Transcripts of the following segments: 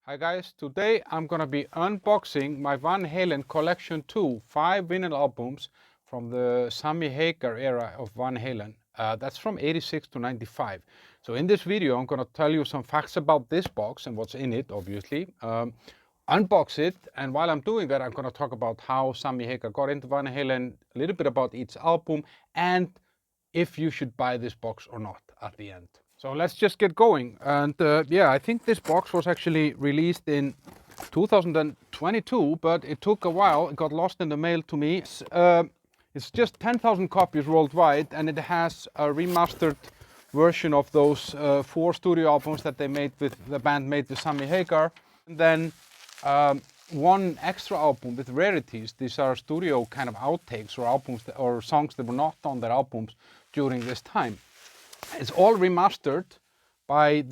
Hi guys, today I'm gonna be unboxing my Van Halen Collection 2 5 vinyl albums from the Sammy Hagar era of Van Halen. That's from 86 to 95. So in this video I'm gonna tell you some facts about this box and what's in it, obviously. Unbox it, and while I'm doing that I'm gonna talk about how Sammy Hagar got into Van Halen, a little bit about each album, and if you should buy this box or not at the end. So let's just get going. And yeah, I think this box was actually released in 2022, but it took a while. It got lost in the mail to me. It's just 10,000 copies worldwide, and it has a remastered version of those 4 studio albums that the band made with Sammy Hagar. And then one extra album with rarities. These are studio kind of outtakes or albums or songs that were not on their albums during this time. It's all remastered by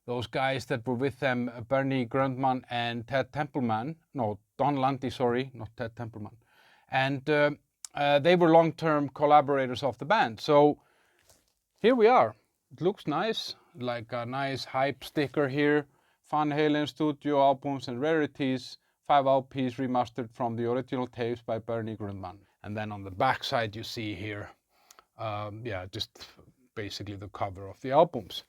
those guys that were with them, Bernie Grundman and Ted Templeman. No, Don Landy, sorry, not Ted Templeman. And they were long-term collaborators of the band. So here we are. It looks nice, like a nice hype sticker here. Van Halen studio albums and rarities, 5 LPs remastered from the original tapes by Bernie Grundman. And then on the back side you see here, yeah, just basically the cover of the albums.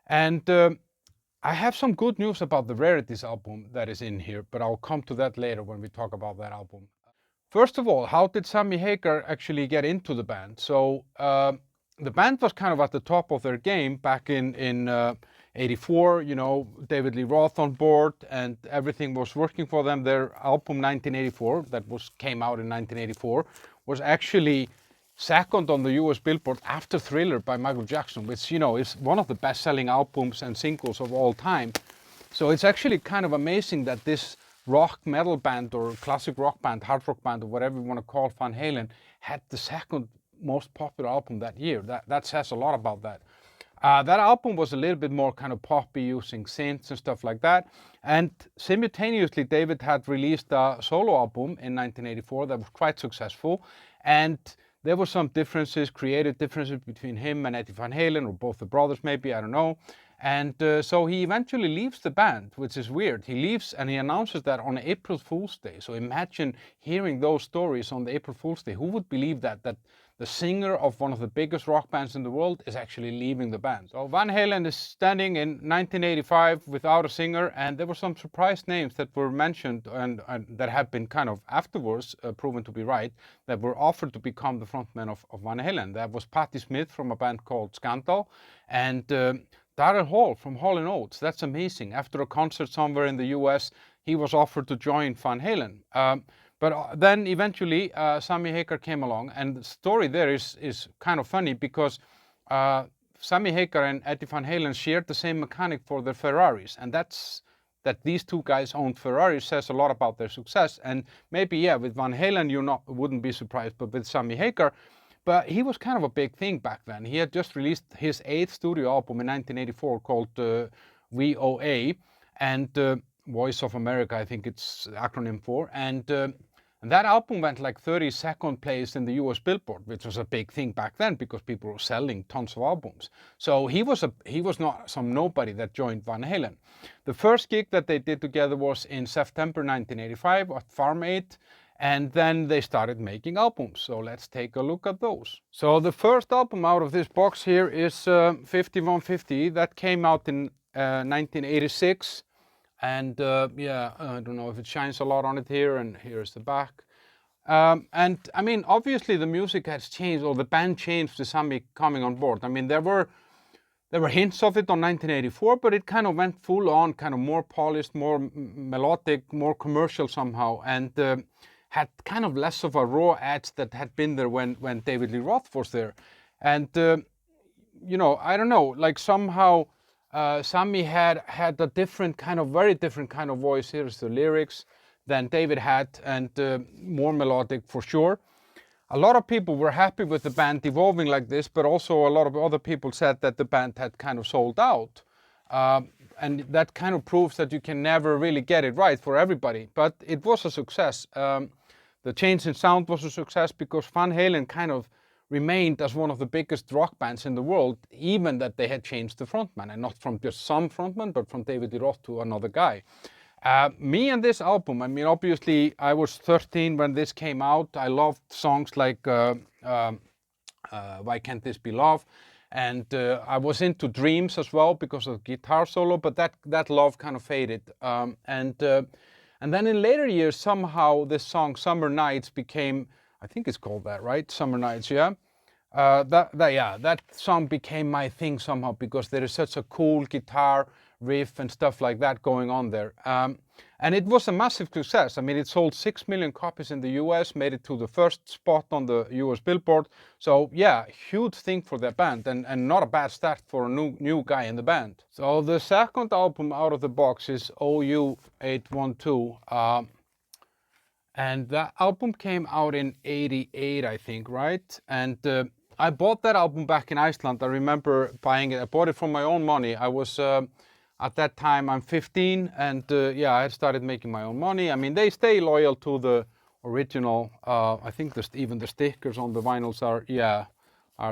And I have some good news about the rarities album that is in here, but I'll come to that later when we talk about that album. First of all, how did Sammy Hagar actually get into the band? So the band was kind of at the top of their game back in 84, you know, David Lee Roth on board, and everything was working for them. Their album 1984, that came out in 1984, was actually second on the US Billboard after Thriller by Michael Jackson, which, you know, is one of the best-selling albums and singles of all time. So it's actually kind of amazing that this rock metal band or classic rock band, hard rock band, or whatever you want to call Van Halen, had the second most popular album that year. That says a lot about that. That album was a little bit more kind of poppy, using synths and stuff like that. And simultaneously, David had released a solo album in 1984 that was quite successful. And there were some differences, creative differences between him and Eddie Van Halen, or both the brothers maybe, I don't know. And so he eventually leaves the band, which is weird. He leaves and he announces that on April Fool's Day. So imagine hearing those stories on the April Fool's Day. Who would believe that the singer of one of the biggest rock bands in the world is actually leaving the band? So Van Halen is standing in 1985 without a singer, and there were some surprise names that were mentioned and that have been kind of afterwards proven to be right, that were offered to become the frontman of Van Halen. That was Patti Smith from a band called Scandal, and Darrell Hall from Hall & Oates. That's amazing. After a concert somewhere in the US, he was offered to join Van Halen. But then eventually Sammy Hagar came along, and the story there is kind of funny because Sammy Hagar and Eddie Van Halen shared the same mechanic for their Ferraris, and that these two guys owned Ferraris says a lot about their success. And maybe, yeah, with Van Halen you wouldn't be surprised, but with Sammy Hagar, but he was kind of a big thing back then. He had just released his 8th studio album in 1984 called VOA, and Voice of America, I think it's the acronym for, and that album went like 32nd place in the US Billboard, which was a big thing back then because people were selling tons of albums. So he was not some nobody that joined Van Halen. The first gig that they did together was in September 1985 at Farm Aid, and then they started making albums. So let's take a look at those. So the first album out of this box here is 5150. That came out in 1986. And yeah, I don't know if it shines a lot on it here, and here's the back. And I mean, obviously the music has changed, or the band changed with Sammy coming on board. I mean, there were hints of it on 1984, but it kind of went full on, kind of more polished, more melodic, more commercial somehow, and had kind of less of a raw edge that had been there when David Lee Roth was there. And you know, I don't know, like somehow Sammy had a different kind of, very different kind of voice. Here's the lyrics than David had, and more melodic for sure. A lot of people were happy with the band evolving like this, but also a lot of other people said that the band had kind of sold out. And that kind of proves that you can never really get it right for everybody. But it was a success. The change in sound was a success because Van Halen kind of remained as one of the biggest rock bands in the world, even that they had changed the frontman, and not from just some frontman, but from David Lee Roth to another guy. Me and this album, I mean, obviously I was 13 when this came out. I loved songs like Why Can't This Be Love? And I was into Dreams as well because of the guitar solo, but that love kind of faded. And then in later years, somehow this song Summer Nights became, I think it's called that, right? Summer Nights, yeah. That song became my thing somehow because there is such a cool guitar riff and stuff like that going on there. And it was a massive success. I mean, it sold 6 million copies in the US, made it to the first spot on the US Billboard. So yeah, huge thing for that band, and not a bad start for a new guy in the band. So the second album out of the box is OU812. And that album came out in '88, I think, right? And I bought that album back in Iceland. I remember buying it. I bought it from my own money. I was, at that time, I'm 15, and yeah, I had started making my own money. I mean, they stay loyal to the original. I think even the stickers on the vinyls are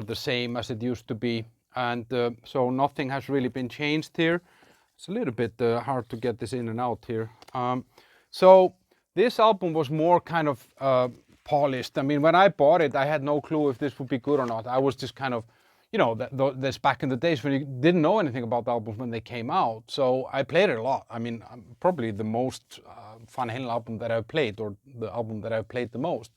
the same as it used to be. And so nothing has really been changed here. It's a little bit hard to get this in and out here. So this album was more kind of polished. I mean, when I bought it, I had no clue if this would be good or not. I was just kind of, you know, this back in the days when you didn't know anything about the albums when they came out. So I played it a lot. I mean, probably the most Van Halen album that I've played, or the album that I've played the most.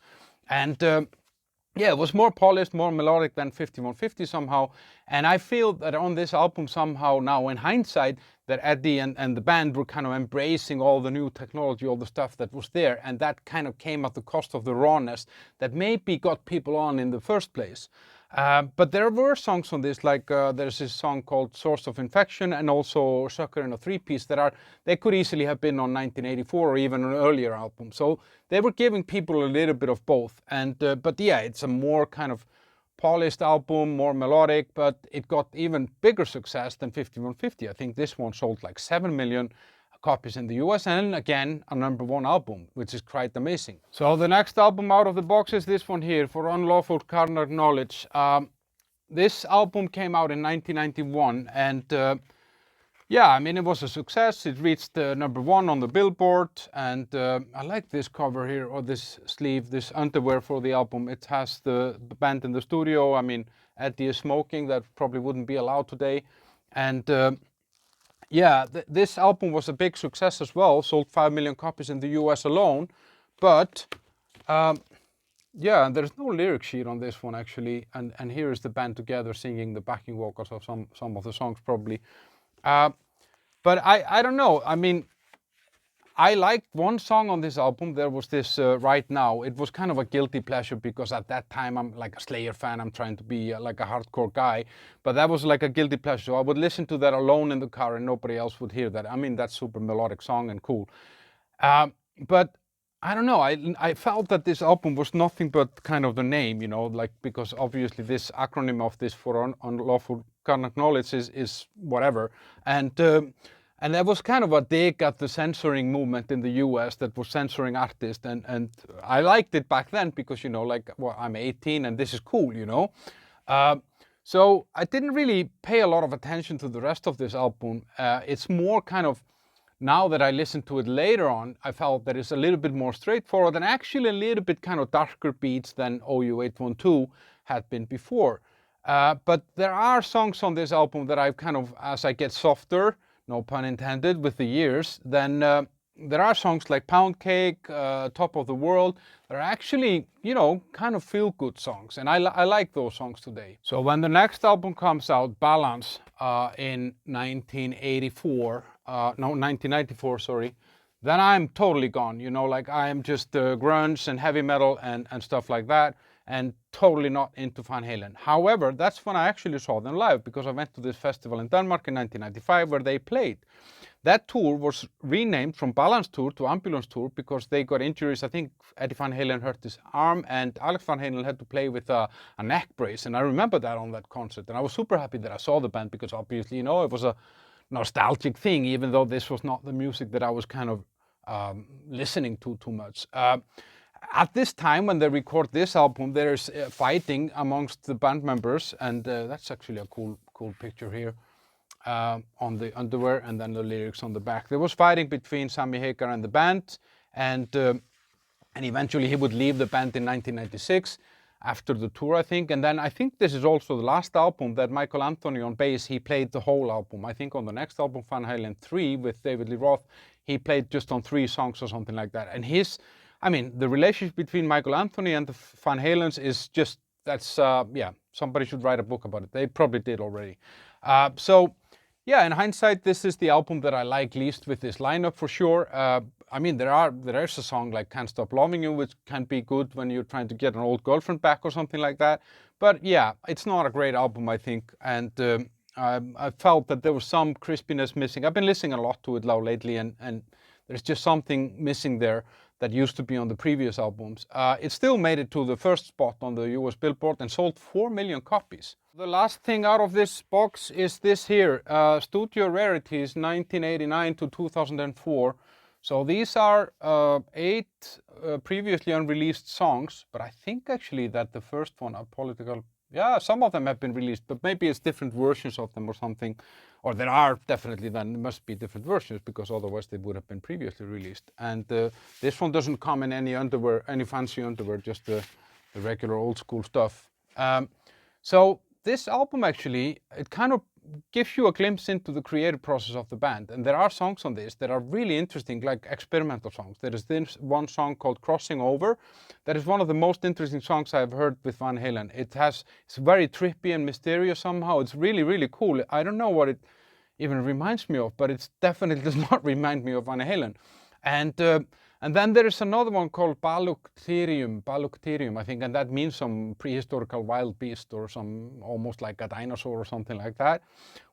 And yeah, it was more polished, more melodic than 5150 somehow. And I feel that on this album somehow now in hindsight, that Eddie and the band were kind of embracing all the new technology, all the stuff that was there. And that kind of came at the cost of the rawness that maybe got people on in the first place. But there were songs on this, like there's this song called Source of Infection and also Sucker in a Three-Piece they could easily have been on 1984 or even an earlier album. So they were giving people a little bit of both. And but yeah, it's a more kind of polished album, more melodic, but it got even bigger success than 5150. I think this one sold like 7 million copies in the US, and again a #1 album, which is quite amazing. So the next album out of the box is this one here, For Unlawful Carnal Knowledge. This album came out in 1991, and yeah, I mean, it was a success. It reached #1 on the Billboard, and I like this cover here, or this sleeve, this underwear for the album. It has the band in the studio. I mean, Eddie is smoking. That probably wouldn't be allowed today. And yeah, this album was a big success as well. Sold 5 million copies in the US alone. But yeah, there's no lyric sheet on this one actually. And here is the band together singing the backing vocals of some of the songs probably. But I don't know. I mean, I liked one song on this album. There was this Right Now. It was kind of a guilty pleasure because at that time I'm like a Slayer fan. I'm trying to be like a hardcore guy. But that was like a guilty pleasure. So I would listen to that alone in the car and nobody else would hear that. I mean, that's super melodic song and cool. But I don't know. I felt that this album was nothing but kind of the name, you know, like because obviously this acronym of this For Unlawful Carnal Knowledge is whatever. And that was kind of a dig at the censoring movement in the US that was censoring artists. And I liked it back then because, you know, like, well, I'm 18 and this is cool, you know. So I didn't really pay a lot of attention to the rest of this album. It's more kind of, now that I listened to it later on, I felt that it's a little bit more straightforward and actually a little bit kind of darker beats than OU812 had been before. But there are songs on this album that I've kind of, as I get softer, no pun intended, with the years, then there are songs like Pound Cake, Top of the World, that are actually, you know, kind of feel-good songs. And I like those songs today. So when the next album comes out, Balance, in 1994, sorry, then I'm totally gone. You know, like I am just grunge and heavy metal and stuff like that, and totally not into Van Halen. However, that's when I actually saw them live, because I went to this festival in Denmark in 1995 where they played. That tour was renamed from Balance Tour to Ambulance Tour because they got injuries. I think Eddie Van Halen hurt his arm and Alex Van Halen had to play with a neck brace. And I remember that on that concert. And I was super happy that I saw the band because obviously, you know, it was a nostalgic thing, even though this was not the music that I was kind of listening to too much. at this time when they record this album, there's fighting amongst the band members, and that's actually a cool picture here on the underwear, and then the lyrics on the back. There was fighting between Sammy Hagar and the band, and eventually he would leave the band in 1996 after the tour, I think. And then I think this is also the last album that Michael Anthony on bass, he played the whole album. I think on the next album, Van Halen 3 with David Lee Roth, he played just on 3 songs or something like that. And the relationship between Michael Anthony and the Van Halens is just, that's, yeah, somebody should write a book about it. They probably did already. So, yeah, in hindsight, this is the album that I like least with this lineup for sure. I mean, there is a song like Can't Stop Loving You, which can be good when you're trying to get an old girlfriend back or something like that. But yeah, it's not a great album, I think. And I felt that there was some crispiness missing. I've been listening a lot to it now lately, and there's just something missing there that used to be on the previous albums. It still made it to the first spot on the US Billboard and sold 4 million copies. The last thing out of this box is this here, Studio Rarities 1989 to 2004. So these are 8 previously unreleased songs, but I think actually that the first one are political. Yeah, some of them have been released, but maybe it's different versions of them or something. Or there are definitely, then there must be different versions, because otherwise they would have been previously released. And this one doesn't come in any underwear, any fancy underwear, just the regular old school stuff. So this album actually, it kind of gives you a glimpse into the creative process of the band. And there are songs on this that are really interesting, like experimental songs. There is this one song called Crossing Over. That is one of the most interesting songs I've heard with Van Halen. It's very trippy and mysterious somehow. It's really, really cool. I don't know what it even reminds me of, but it definitely does not remind me of Van Halen. And then there is another one called Balucterium, I think, and that means some prehistorical wild beast or some almost like a dinosaur or something like that,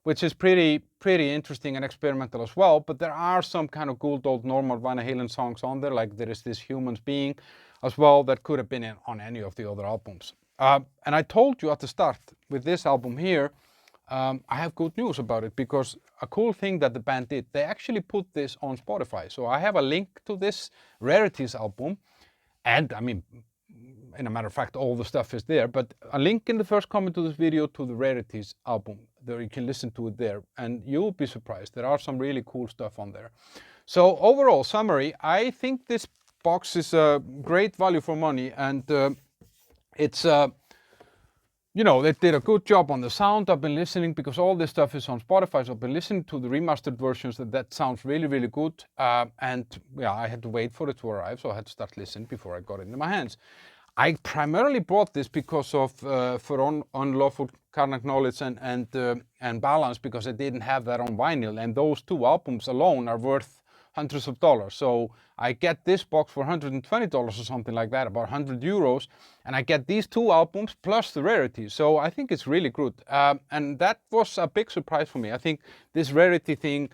which is pretty interesting and experimental as well. But there are some kind of good old normal Van Halen songs on there, like there is this Human Being as well that could have been on any of the other albums. And I told you at the start with this album here, I have good news about it, because a cool thing that the band did, they actually put this on Spotify. So I have a link to this Rarities album, and I mean, in a matter of fact, all the stuff is there, but a link in the first comment to this video to the Rarities album, there you can listen to it there, and you'll be surprised. There are some really cool stuff on there. So overall summary, I think this box is a great value for money, and it's you know, they did a good job on the sound. I've been listening, because all this stuff is on Spotify, so I've been listening to the remastered versions. That sounds really, really good. And yeah, I had to wait for it to arrive, so I had to start listening before I got it in my hands. I primarily bought this because of for Unlawful Carnal Knowledge and Balance, because I didn't have that on vinyl, and those 2 albums alone are worth hundreds of dollars. So I get this box for $120 or something like that, about 100 euros, and I get these 2 albums plus the Rarities. So I think it's really good, and that was a big surprise for me. I think this Rarity thing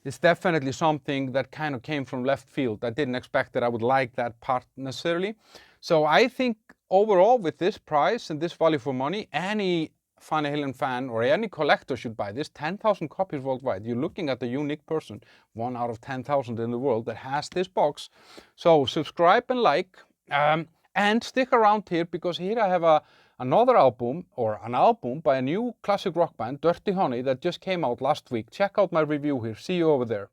is definitely something that kind of came from left field. I didn't expect that I would like that part necessarily. So I think overall, with this price and this value for money, any Van Halen fan or any collector should buy this. 10,000 copies worldwide. You're looking at a unique person, 1 out of 10,000 in the world, that has this box. So subscribe and like, and stick around here, because here I have another album, or an album by a new classic rock band, Dirty Honey, that just came out last week. Check out my review here. See you over there.